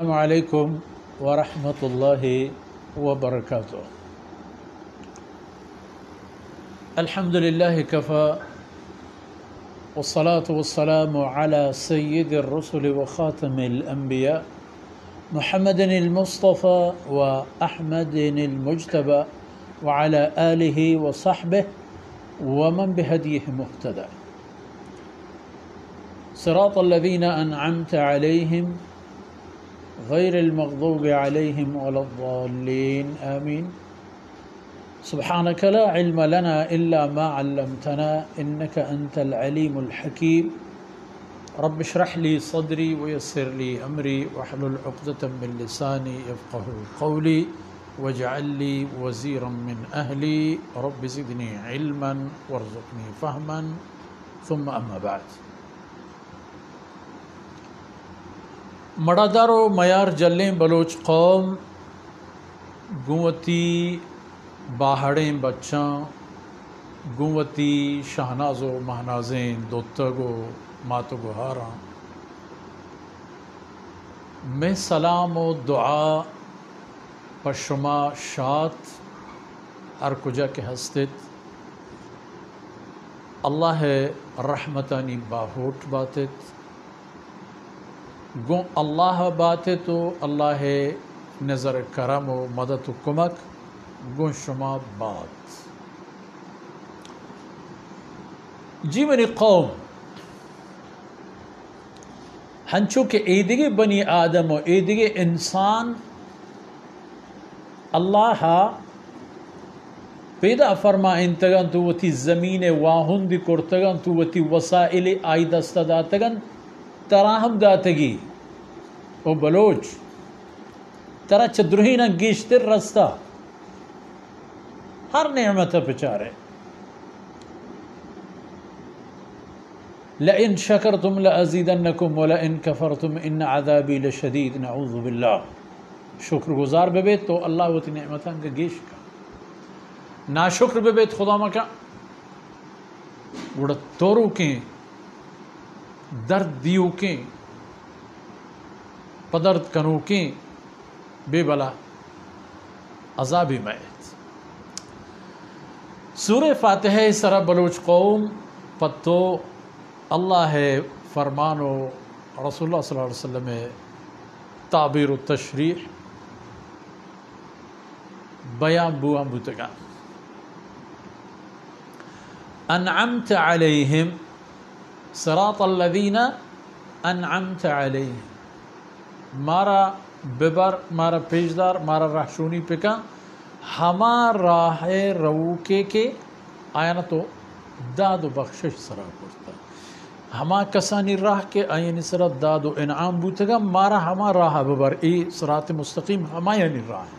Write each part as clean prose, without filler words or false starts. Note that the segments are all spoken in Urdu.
السلام علیکم ورحمۃ اللہ وبرکاتہ۔ الحمد للہ کفا والصلاة والسلام علی سید الرسل وخاتم الانبیاء محمد المصطفى واحمد المجتبى وعلى آلہ وصحبہ ومن بہدیہ مہتدی۔ صراط الذین انعمت علیہم غیر المغضوب علیہم ولا الضالین آمین۔ سبحانک لا علم لنا الا ما علمتنا انک انت العلیم الحکیم۔ رب اشرح لی صدری ویسر لی امری واحلل عقدۃ من لسانی یفقهوا قولی واجعل لی وزیرا من اہلی رب زدنی علما وارزقنی فہما ثم اما بعد۔ مڑادار و میار جلیں بلوچ قوم گوتی باہڑیں بچاں گوتی شہناز و مہنازیں دوتگو ماتو گہاراں میں سلام و دعا پشما شات ہر کجا کے ہستت اللہ رحمتانی باہوٹ باتت گو اللہ باتے تو اللہ نظر کرم و مدد و کمک گو شما بات۔ جی منی قوم ہنچو کہ ایدگے بنی آدم و ایدگے انسان اللہ پیدا فرما انتگن تو وتی زمین واہن دی کرتگن تو وتی وسائل آئی دست داتگن تراہم داتگی او بلوچ ترا چدرہینا گیشتر رستا ہر نعمت پچارے لئن شکرتم لأزیدنکم ولئن کفرتم ان عذابی لشدید نعوذ باللہ۔ شکر گزار ببیت تو اللہ وتی نعمتان کا گیش کا، ناشکر ببیت خدا مکا گوڑا تورو کے درد دیو کے پدرد کنو کے بے بلا عذابی میت۔ سورہ فاتحہ سرا بلوچ قوم پتو اللہ فرمانو رسول اللہ صلی اللہ علیہ وسلم تعبیر و تشریح بیان بوان بوتگا انعمت علیہم صراط الذین انعمت علیہم مارا ببر مارا پیشدار مارا رہشونی پکا ہما راہ روکے کے آیانا تو داد و بخشش سرا کرتا ہما کسانی راہ کے آیانی سرا داد و انعام بوتگا مارا ہما راہ ببر ای صراط مستقیم ہما یعنی راہ ہے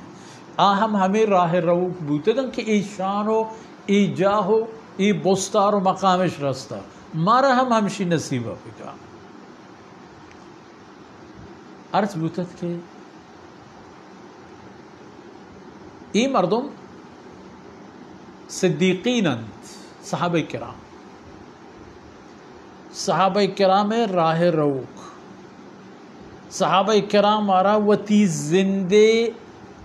آہم ہمیں راہ روک بوتگا کہ ای شانو ای جاہو ای بستار و مقامش رستا مارا ہم ہمشی نصیبہ پکا عرض بوتت کے ای مردم صدیقین انت صحابہ کرام راہ روک صحابہ کرام آرا وتی زندے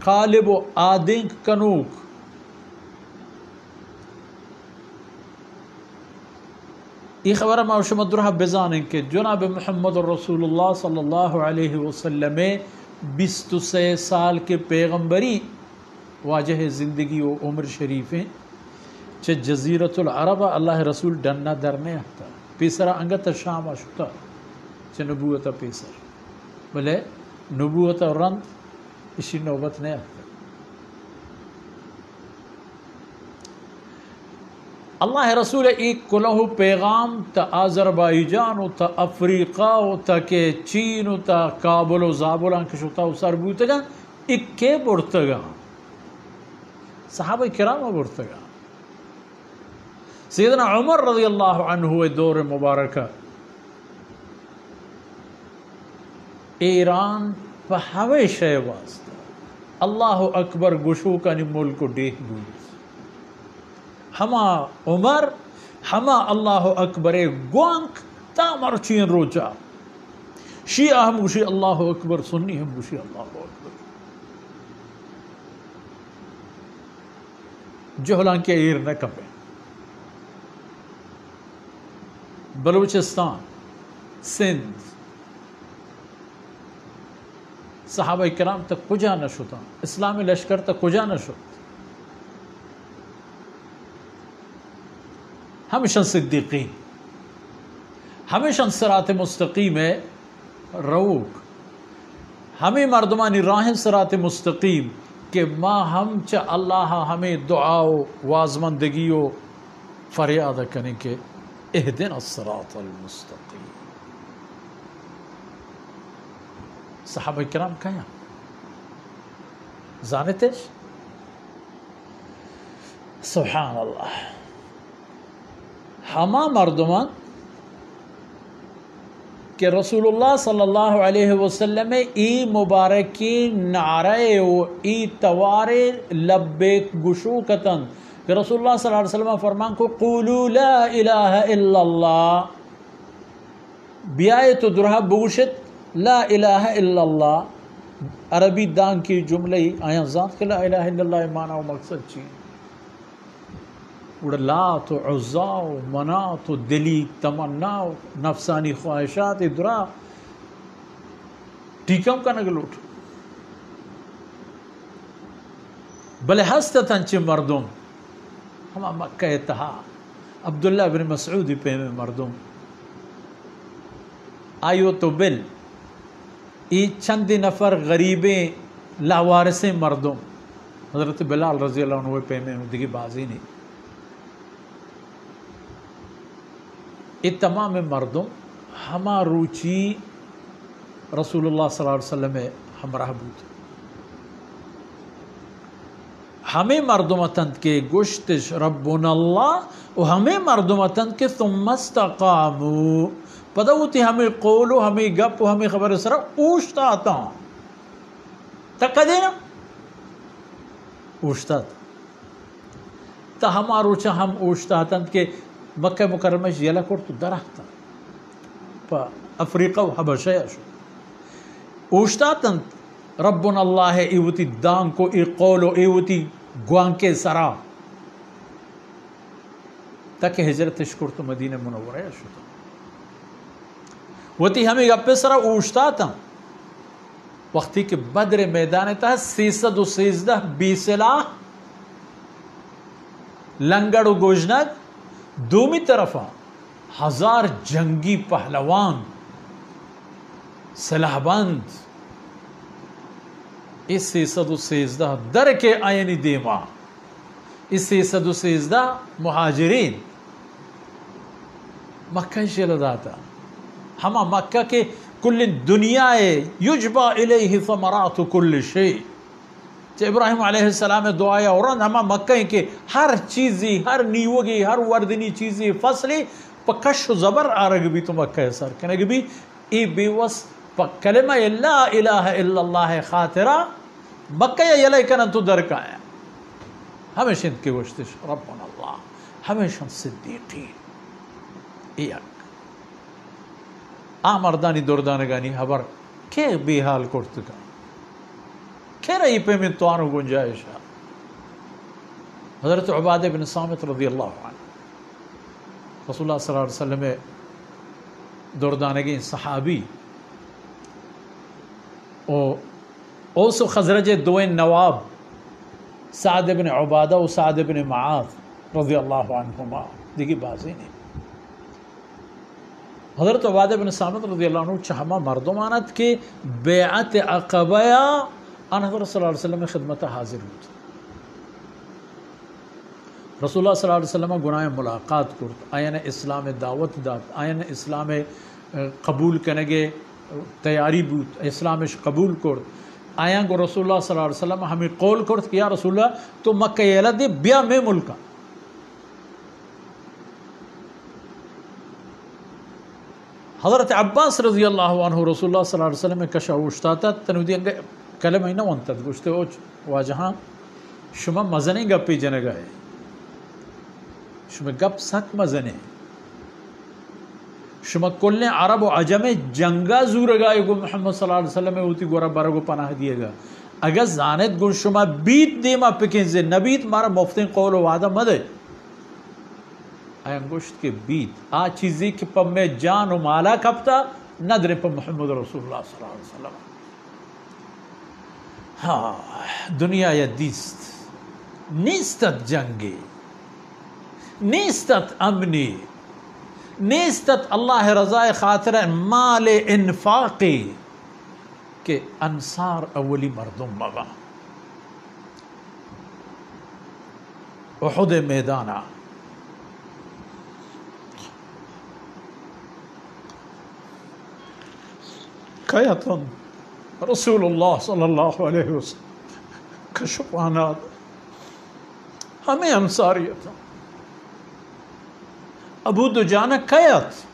قالب و آدنگ کنوک یہ خبر ما شما درہ بزانیں کہ جناب محمد رسول اللہ صلی اللہ علیہ وسلم 23 سال کے پیغمبری واجہ زندگی و عمر شریفیں چھ جزیرت العرب اللہ رسول ڈننا درنے آتا پیسرا انگت شام آشتا چھ نبوت پیسر بلے نبوت رند اسی نوبت نہیں آتا۔ اللہ رسول ایک کلہ پیغام تا آذربائیجان و تا افریقہ و تا کہ چین و تا کابل و زابلان کشتا و سر بوتگا اکے برتگا صحابہ کرام برتگا سیدنا عمر رضی اللہ عنہ دور مبارکہ ایران پہ ہمیشہ واسطہ اللہ اکبر گشو کا ملک کو ڈیہ بود ہما عمر ہما اللہ اکبر گوانک تا مرچین روچا شیعہ ہم گوشی اللہ اکبر، سنی ہم گوشی اللہ اکبر. جہلان کے ایر نہ کپے. بلوچستان، سندھ، صحابہ کرام تک کجا نہ شدہ، اسلامی لشکر تک کجا نہ شد. ہمیشہ صدیقین، ہمیشہ صراط مستقیم روک، ہمیں مردمانی راہ صراط مستقیم کہ ما ہم چا اللہ ہمیں دعا و وازمندگی و فریاد کریں کہ اہدنا الصراط المستقیم. صحابہ کرام کہاں زانتش؟ سبحان اللہ. ہما مردمان کہ رسول اللہ صلی اللہ علیہ وسلم ای مبارکی نعرے و ای توارے لبیک گشو کتن کہ رسول اللہ صلی اللہ علیہ وسلم فرمان کو قولوا لا الہ الا اللہ، بیائے تو درہ بوشت لا الہ الا اللہ. عربی دان کی جملے آیاں ذات کہ لا الہ الا اللہ معنی و مقصد چیز اڑ لات و عزا و منات و دلی تمنا و نفسانی خواہشات درا ٹیکم کا نگلوٹ. بلے ہستتن چھ مردم ہما مکہ اتہا عبداللہ بن مسعود پہ میں مردم آئیو تو بل ای چند نفر غریبیں لاوارسیں مردم حضرت بلال رضی اللہ عنہ پہ میں دیگی بازی نہیں. یہ تمام مردم ہما روچی رسول اللہ صلی اللہ علیہ وسلم ہمراہ بود. ہمیں مردمتند کے گشتش ربنا اللہ و ہمیں مردمتند کے ثم استقامو پدوتی ہمیں قولو ہمیں گپ و ہمیں خبر سرا اوشتا آتا ہوں تکا دینا اوشتا تا ہما روچا ہم اوشتا آتند کے مکہ مکرمہ یلا کرتو درختا پا افریقہ و حبشہ شو اوشتاتن ربنا اللہ ایوتی دان کو ای قولو ایوتی گوان کے سرا تاکہ ہجرتش کرتو مدینہ منورہ شو وتی ہمیں گپے سرا اوشتاتن وقتی کہ بدر میدان تا 313 بیسلاح لنگڑ و گوجنگ دومی طرفا 1000 جنگی پہلوان سلاح بند اس 313 در کے آئینی دیما اس 313 مہاجرین مکہ شیل داتا ہما مکہ کے کل دنیا یجبا الیہ ثمرات کل شیء. ابراہیم علیہ السلام دعایا اور ہما مکہ کے ہر چیزی ہر نیوگی ہر وردنی چیزی فصلی پا کش و زبر آرگ بھی تو مکہ سر کنگ بھی ای بیوس پا کلمہ لا الہ الا اللہ خاطرہ مکہ یلی کنن تو درکا ہے. ہمیشہ ان کے وشتش ربنا اللہ ہمیشہ صدیقین ایک آمردانی دردانگانی حبر کہ بے حال کرتگا کہ رہی پہ میں توانو گنجائشا. حضرت عبادہ بن صامت رضی اللہ عنہ رسول اللہ صلی اللہ علیہ وسلم دردانگی صحابی اوس و خزرج دوین نواب سعد بن عبادہ و سعد بن معاذ رضی اللہ عنہما دیکھی بازی نہیں. حضرت عبادہ بن صامت رضی اللہ عنہ چہما مردمانت کے بیعت عقبیہ ان حضرت صلی اللہ علیہ وسلم خدمت حاضر ہوتا. رسول اللہ صلی اللہ علیہ وسلم گناہ ملاقات کرت آئین اسلام دعوت داد آئین اسلام قبول کنگے تیاری بود اسلامش قبول کرت آئین کو رسول اللہ صلی اللہ علیہ وسلم ہمیں قول کرت کہ یا رسول اللہ تو مکہ یلا دے بیا میں ملکا. حضرت عباس رضی اللہ عنہ رسول اللہ صلی اللہ علیہ وسلم کشا اوشتاتا تنودی انگے کلمہ اینا وانتد گوشتے اوچ واجہاں شما مزنے گپی جنگائے شما گپ سک مزنے شما کل عرب و عجم جنگا زورگا گو محمد صلی اللہ علیہ وسلم ہوتی گورا برگو پناہ دیے گا اگر زانت گو شما بیت دیما پکیں سے نبیت مارا مفتین قول و وعدہ مدے انگشت کے بیت آ چیزی کہ پا میں جان و مالا کپتا ندرے پا محمد رسول اللہ صلی اللہ علیہ وسلم. ہاں دنیا یا دیست نیستت جنگی نیستت امنی نیستت اللہ رضای خاطر مال انفاقی کہ انصار اولی مردم مگا احد میدانا کیتن رسول اللہ صلی اللہ علیہ وسلم کشفانات ہمیں انصاریت ابو دجانہ کیت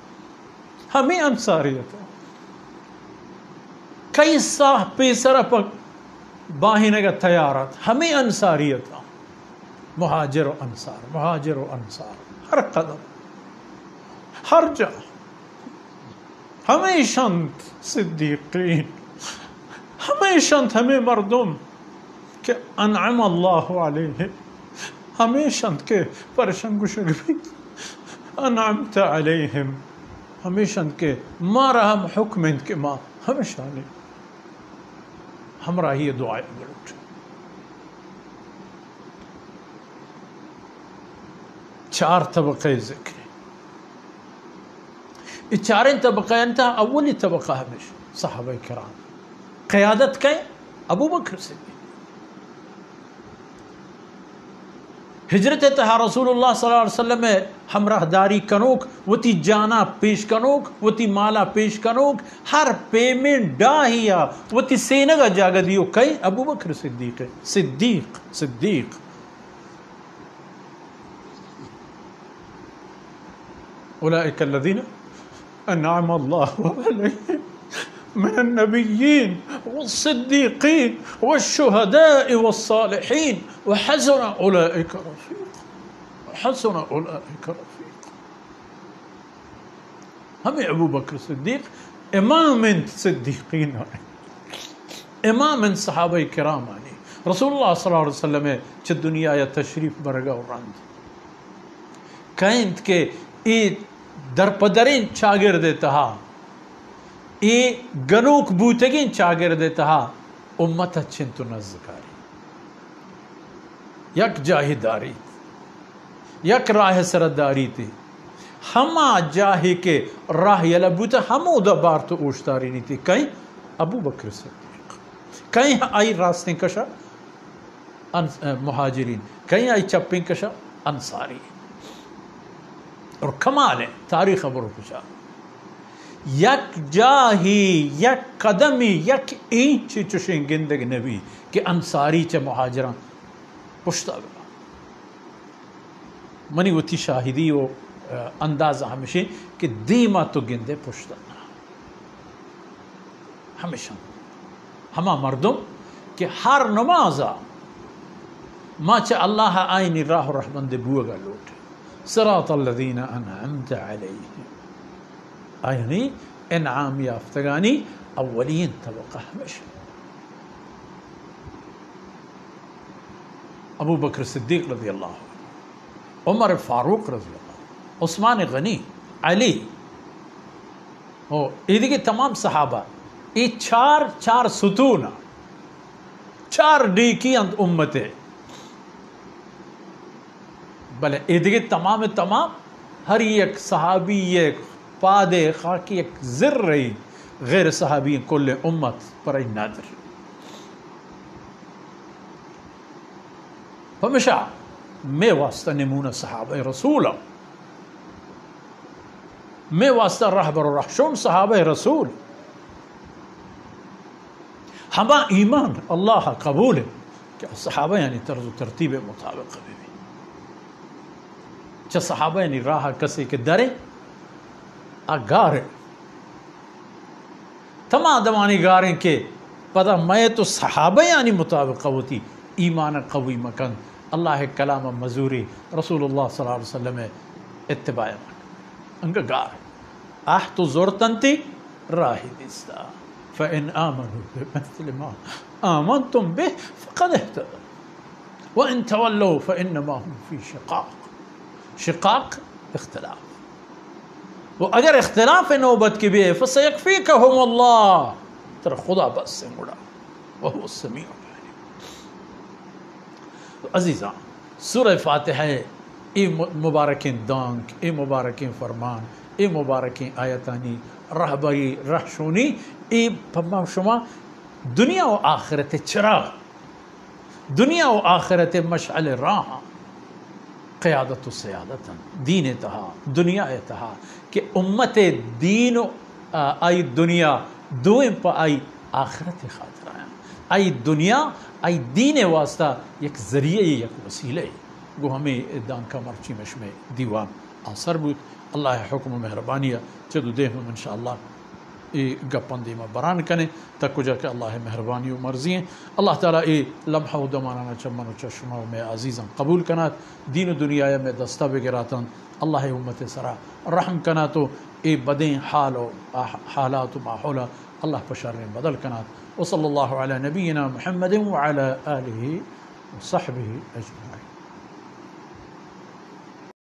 ہمیں انصاریت کئی ساہ پیسر پک باہینے کا تیارت ہمیں انصاریت مہاجر و انصار مہاجر و انصار ہر قدم ہر جا ہمیشنت صدیقین ہمیشنت ہمیں مردم کہ انعم اللہ علیہ ہمیشنت کے پرشنگ شگوی انعمت علیہم ہمیشنت کے ما رحم حکمند کے ما ہمیشہ نہیں ہمراہی دعائیں بلوٹ چار طبقے ذکر یہ چاریں طبقہ انتا اولی طبقہ ہمیشہ صحابہ کرام قیادت کہیں ابو بکر صدیق ہجرت تہا رسول اللہ صلی اللہ علیہ وسلم ہمراہ داری کنوک وتی جانا پیش کنوک وتی مالا پیش کنوک ہر پیمنٹ ڈاہیا وتی سینگا جاگا دیو کئی ابو بکر صدیق ہے صدیق اولئک الذین انعم اللہ علیہم من النبیین والصدیقین والشہداء والصالحین وحسن اولئک رفیق ہمیں ابو بکر صدیق امام صدیقین امام صحابہ کرام آنی رسول اللہ صلی اللہ علیہ وسلم چھ دنیا یا تشریف برگا و راند کہند کے ای در پدرین چاگر دیتا ہا ای گنوک بوتگین چاگر دیتا ہا امت چنتو نزدکاری یک جاہی داری یک راہ سرداری تھی ہما جاہی کے راہ یلا بوتا ہمو دا بار تو اوشتاری نہیں تھی کہیں ابو بکر صدیق کہیں آئی راستیں کشا مہاجرین کہیں آئی چپیں کشا انصاری اور کمال ہے تاریخ ابرو کشا یک جاہی یک قدمی یک اینچ چشیں گندگ نبی کہ انصاری چا مہاجران پشتا گا منی وتی شاہدی و اندازہ ہمیشہ کہ دیما تو گندے پشتا ہمیشہ ہما مردم کہ ہر نمازا ما چا اللہ آئینی راہ رحمن دے بوگا لوٹے صراط الذین انعمت علیہم آئینی انعام یافتگانی اولین طبقہ ہمیشہ ابو بکر صدیق رضی اللہ عنہ عمر فاروق رضی اللہ عثمان غنی علی یہ دیکھیں تمام صحابہ یہ چار ستون چار ڈیکی اند امتے بلے یہ دیکھیں تمام ہر ایک صحابی ایک پادے خاکی ایک ذر رہی غیر صحابی کل امت پر ای نادر ہمیشہ میں واسطہ نمونہ صحابہ رسول میں واسطہ رہبر و رحشون صحابہ رسول ہما ایمان اللہ قبول ہے کہ صحابہ یعنی طرز و ترتیب مطابق بھی چا صحابہ یعنی راہ کسی کے درے گارے تمام دمانی گاریں کے پتہ میں تو صحابہ یعنی مطابق ہوتی ایمان قوی مکن اللہ کلام مزوری رسول اللہ صلی اللہ علیہ وسلم اتباع ان کا گار احت زرتنتی راہی دیستا فإن آمنوا بمثل ما آمنتم به فقد اهتدوا وإن تولوا فإنما هم في شقاق اختلاف. وہ اگر اختلاف نوبت کی بھی ہے فسيكفيكهم اللہ، ترى خدا بس سے مڑا وهو السمیع العلیم. عزیزاں سورہ فاتحہ ای مبارکین دانک، ای مبارکین فرمان، ای مبارکین آیتانی رہبری رہشونی، ای پما شما دنیا و آخرت چراغ، دنیا و آخرت مشعل راہ، قیادت و سیادتا دین تہا دنیا تہا کہ امت دین آئی دنیا دوئم پا آئی آخرت خاطر آیا، آئی دنیا آئی دین واسطہ یک ذریعہ یک وسیلہ گو ہمیں دان کا مرچی مشمع دیوان آثر بود. اللہ حکم و مہربانیہ چدو دیہ میں انشاءاللہ ای گپن دیما بران کنے تک جا کہ اللہ مہربانی و مرضی ہیں. اللہ تعالیٰ ای لمحہ و دمانانا چمن و چشمہ میں عزیزاں قبول کنات، دین و دنیا میں دستہ بگراتاں اللہ امت سرا رحم کناتو، ای بدیں حال و حالات و ماحولا اللہ پشار بدل کنات. وصلی اللہ علی نبینا محمد وعلی آلہ وصحبہ اجمعین.